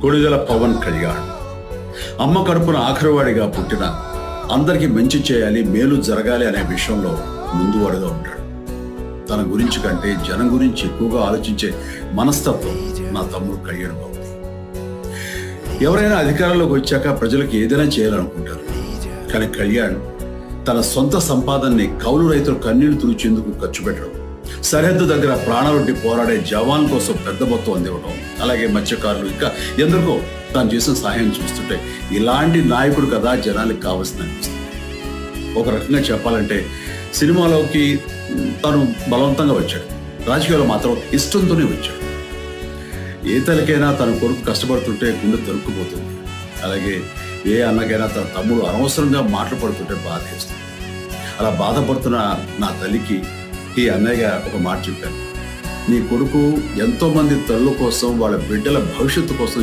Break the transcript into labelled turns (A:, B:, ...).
A: కొడుదల పవన్ కళ్యాణ్ అమ్మ కడుపున ఆఖరివాడిగా పుట్టిన అందరికీ మంచి చేయాలి, మేలు జరగాలి అనే విషయంలో ముందువాడుగా ఉంటాడు. తన గురించి కంటే జనం గురించి ఎక్కువగా ఆలోచించే మనస్తత్వం నా తమ్ముడు కళ్యాణ్ బాబుది. ఎవరైనా అధికారంలోకి వచ్చాక ప్రజలకు ఏదైనా చేయాలనుకుంటారు. కానీ కళ్యాణ్ తన సొంత సంపాదనని కౌలు రైతులు కన్నీళ్లు తుడిచేందుకు ఖర్చు పెట్టడం, సరిహద్దు దగ్గర ప్రాణాలొడ్డి పోరాడే జవాన్ కోసం పెద్ద మొత్తం అందివ్వడం, అలాగే మత్స్యకారులు ఇంకా ఎందరికో తాను చేసిన సహాయం చూస్తుంటే ఇలాంటి నాయకుడు కదా జనానికి కావాల్సిన అనిపిస్తుంది. ఒక రకంగా చెప్పాలంటే సినిమాలోకి తను బలవంతంగా వచ్చాడు, రాజకీయాల్లో మాత్రం ఇష్టంతోనే వచ్చాడు. ఏ తల్లికైనా తన కొడుకు కష్టపడుతుంటే గుండె తరుక్కుపోతుంది. అలాగే ఏ అన్నకైనా తన తమ్ముడు అనవసరంగా మాటలు పడుతుంటే బాధేస్తుంది. అలా బాధపడుతున్న నా తల్లికి ఈ అన్నయ్యగా ఒక మాట చెప్పాను, నీ కొడుకు ఎంతో మంది తల్లుల కోసం, వాళ్ళ బిడ్డల భవిష్యత్తు కోసం